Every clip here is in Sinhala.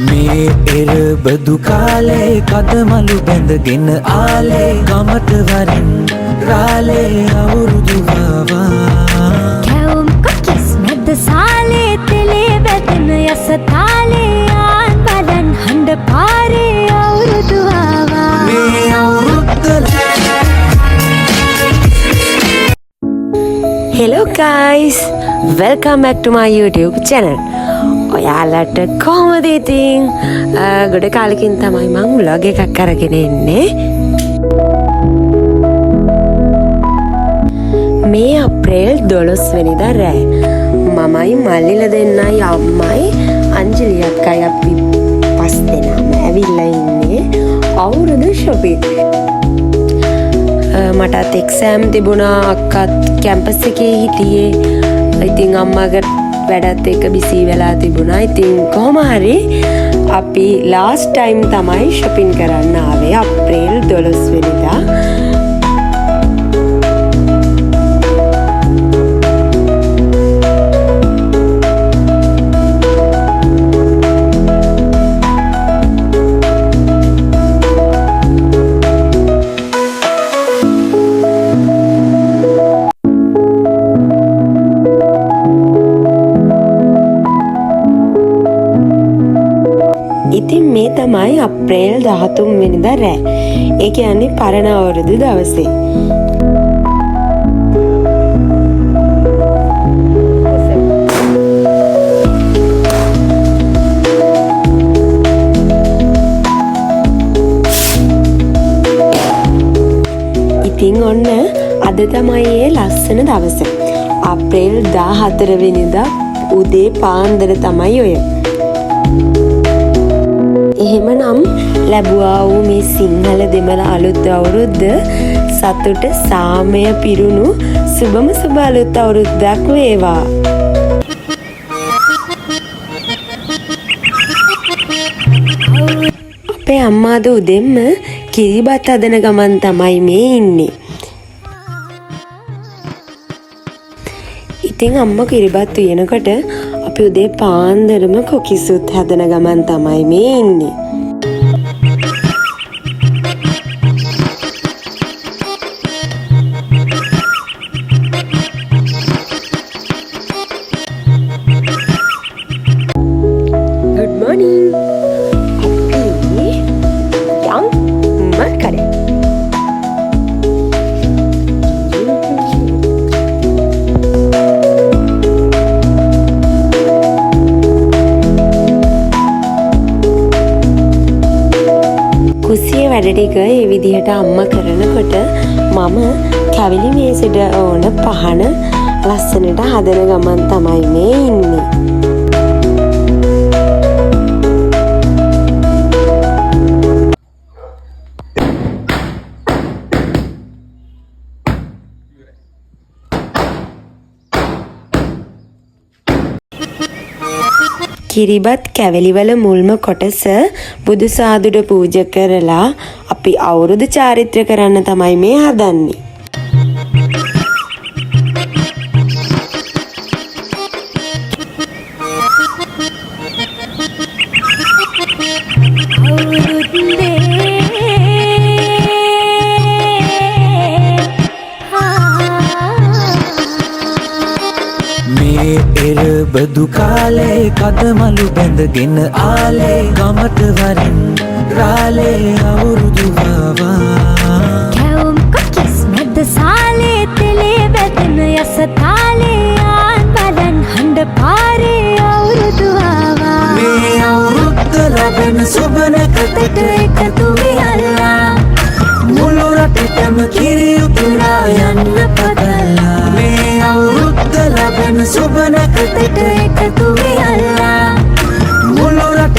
මේ එරබදු කාලේ කදමලු බැඳගෙන ආලේ ගමට වරින් රාලේ අවුරුදු ආවා කැවුම් කොකිස් මැද සාලේ තෙලේ බැඳෙන යස තාලේ ආන් බලන් හඬ පාරේ අවුරුදු ආවා මේ අවුරුද්ද Hello guys, welcome back to my YouTube channel. ඔයාලට කොහොමද ඉතින්? ගොඩ කාලෙකින් තමයි මම vlog එකක් අරගෙන එන්නේ. මේ අප්‍රේල් 12 වෙනිදා රෑ මමයි මල්ලිලා දෙන්නයි අම්මයි අංජලි අක්කයි අපි පස් දෙනාම ඇවිල්ලා ඉන්නේ අවුරුදු shopping. මටත් එක්සෑම් තිබුණා අක්කත් කැම්පස් එකේ හිටියේ. ඉතින් අම්මාගේ වැඩත් එක්ක බිසී වෙලා තිබුණා. ඉතින් කොහොම හරි අපි ලාස්ට් ටයිම් තමයි shopping කරන්න ආවේ අප්‍රේල් 12 වෙනිදා. ඉතින් මේ තමයි අප්‍රේල් 13 වෙනිදා රෑ. ඒ කියන්නේ පරණ අවුරුදු දවසේ. ඉතින් ඔන්න අද තමයි ඒ ලස්සන දවස. අප්‍රේල් 14 වෙනිදා උදේ පාන්දර තමයි ඔය. එහෙමනම් ලැබුවා වූ මේ සිංහල දෙමළ අලුත් අවුරුද්ද සතුට සාමය පිරුණු සුබම සුබ අලුත් අවුරුද්දක් වේවා. අපේ අම්මාද උදෙන්ම කිරිබත් හදන ගමන් තමයි මේ ඉන්නේ. ඉතින් අම්මා කිරිබත් උයනකොට අපි උදේ පාන්දරම කොකිසුත් හදන ගමන් තමයි මේ ඉන්නේ. Good morning. අපි යම් මර්කඩේ. කුස්සියේ වැඩ ටික ඒ විදිහට අම්මා කරනකොට මම කැවිලි මේසෙට ඕන පහන ලස්සනට හදන ගමන් තමයි මේ ඉන්නේ. කිරිබත් කැවලිවල මුල්ම කොටස බුදු සාදුට පූජා කරලා අපි අවුරුදු චාරිත්‍ර කරන්න තමයි මේ හදන්නේ. එරබදු කාලේ කදමලු බැඳගෙන ආලේ ගමට වරින් රාලේ අවුරුදු ආවා කැවුම් කොකිස් මැද සාලේ තෙලේ බැඳෙන යස තාලේ ආන් බලන් හඬ පාරේ අවුරුදු ආවා මේ අවුරුද්ද ලැබෙන සුබ නැකතට එකතු වෙලා මුළු රටටම කිරි උතුරා යන්න පතලා මේ අවුරුද්ද ලැබෙන සුබ නැකතට එකතු වෙලා මුළු රට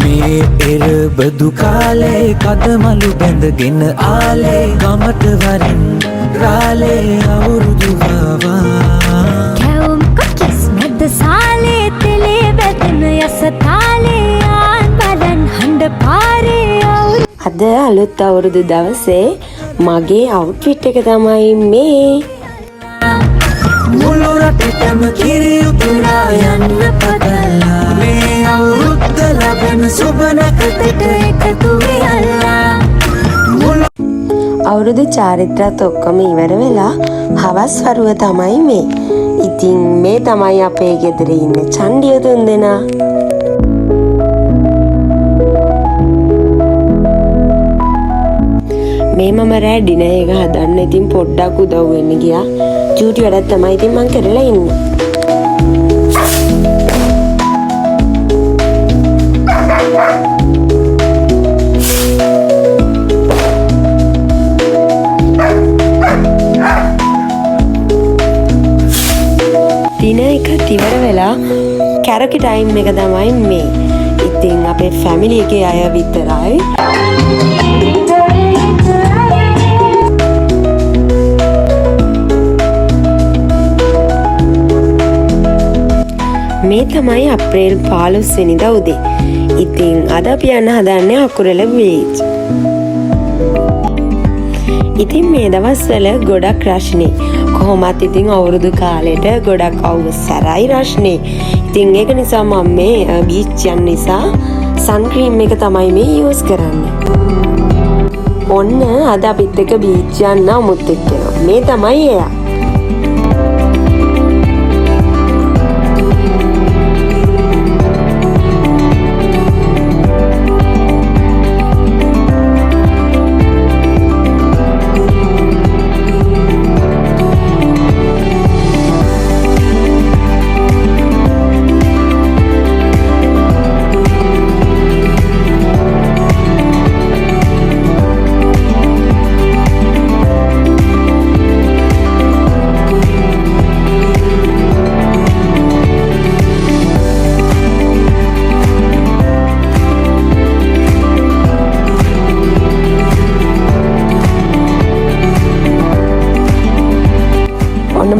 මේ එරබදු කාලේ කදමලු බැඳගෙන ආලේ ගමට වරින් රාලේ අවුරුදු ආවා කැවුම් කොකිස් මැද සාලේ තෙලේ බැඳෙන යස අද අලුත් අවුරුදු දවසේ මගේ අවුට්ෆිට් එක තමයි මේ. මුළු රටටම කිරි උතුරා යන්න පතලා මේ අවුරුද්ද ලබන සුබ නැකතට එකතු වෙලා අවුරුදු චාරිත්‍රාත් ඔක්කොම ඉවර වෙලා හවස් වරුව තමයි මේ. ඉතින් මේ තමයි අපේ ගෙදර ඉන්න චණ්ඩිය තුන්දෙනා. මේ මම රෑ ඩිනර් එක හදන්න ඉතින් පොඩ්ඩක් උදව් වෙන්න ගියා. චූටි වැඩක් තමයි ඉතින් මං කරලා ඉන්නේ. ඩිනර් එක ඉවර වෙලා කැරකි ටයිම් එක තමයි මේ. ඉතින් අපේ ෆැමිලි එකේ අය විතරයි. මේ තමයි අප්‍රේල් 15 වෙනිදා උදේ. ඉතින් අද අපි යන්න හදන්නේ අකුරල බීච්. ඉතින් මේ දවස්වල ගොඩක් රශ්නේ. කොහොමත් ඉතින් අවුරුදු කාලෙට ගොඩක් අවුස්සරයි රශ්නේ. ඉතින් ඒක නිසා මම මේ බීච් යන්න නිසා සන් ක්‍රීම් එක තමයි මේ යූස් කරන්නේ. ඔන්න අද අපිත් එක්ක බීච් යන්න අමුත් එක්කෙනා. මේ තමයි එයා.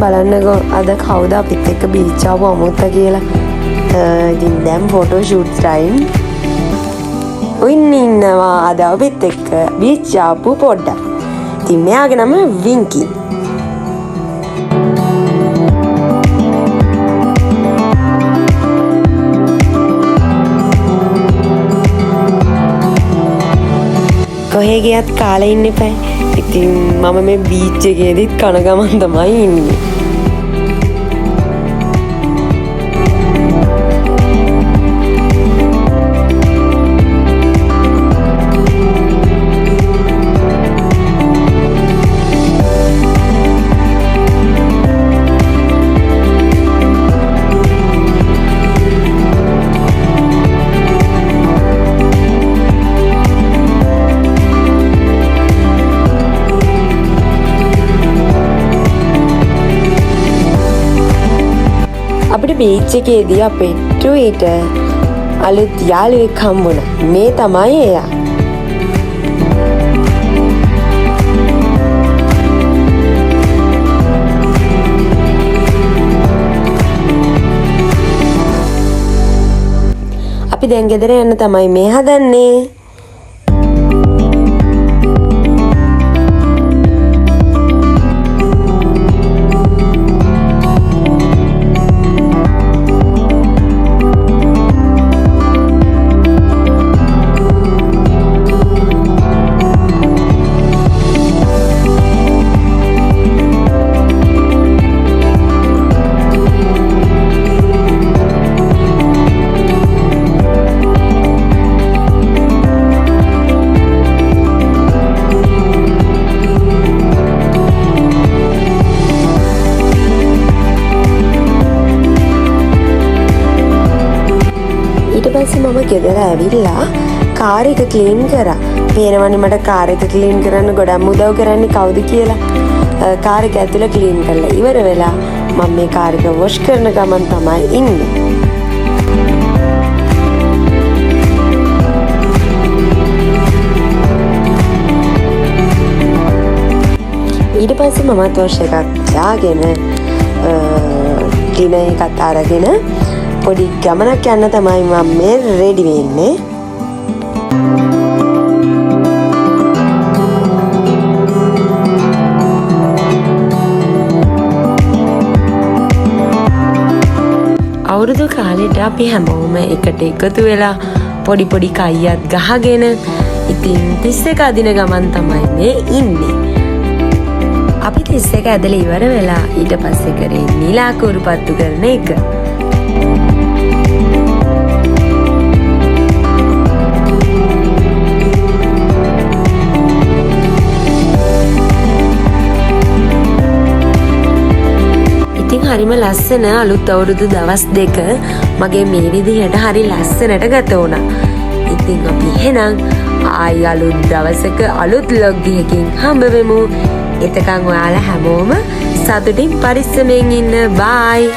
බලන්නකෝ අද කවුද අපිත් එක්ක බීච් ආව අමුත්ත කියලා. ඉතින් දැන් ෆොටෝ ෂූට් ටයිම්. ඔන්න ඉන්නවා අද අපිත් එක්ක බීච් ආපු පොඩ්ඩක්. ඉතින් මෙයාගේ නම වින්කි. කොහේ ගියත් කාලේ ඉන්න එපා. ඉතින් මම මේ බීච් එකේදීත් කන ගමන් තමයි ඉන්නේ. අපිට බීච් එකේදී අපේ ට්වීට අලුත් යාළුවෙක් හම්බුණා. මේ තමයි එයා. අපි දැන් ගෙදර යන්න තමයි මේ හදන්නේ. මම ගෙදර ඇවිල්ලා කාර් එක ක්ලීන් කරා. පේනවනේ මට කාර් එක ක්ලීන් කරන්න ගොඩක් උදව් කරන්නේ කවුද කියලා. කාර් එක ඇතුළේ ක්ලීන් කරලා ඉවර වෙලා මම මේ කාර් එක වොෂ් කරන ගමන් තමයි ඉන්නේ. ඊට පස්සේ මමත් වොෂ් එකක් දාගෙන ඩිනර් එකත් අරගෙන පොඩි ගමනක් යන්න තමයි මම මේ රෙඩි වෙන්නේ. විදිහට අපි හැමෝම එකට එකතු වෙලා පොඩි පොඩි කයියත් ගහගෙන ඉතින් 31 අදින ගමන් තමයි මේ ඉන්නේ. අපි 31 ඇදලා ඉවර වෙලා ඊට පස්සේ කරේ නිලා කුරුපත්තු කරන එක. හරිම ලස්සන අලුත් අවුරුදු දවස් දෙක මගේ මේ විදිහට හරි ලස්සනට ගත වුණා. ඉතින් අපි එහෙනම් ආයි අලුත් දවසක අලුත් vlog එකකින් හම්බ වෙමු. එතකන් ඔයාලා හැමෝම සතුටින් පරිස්සමෙන් ඉන්න. බයි.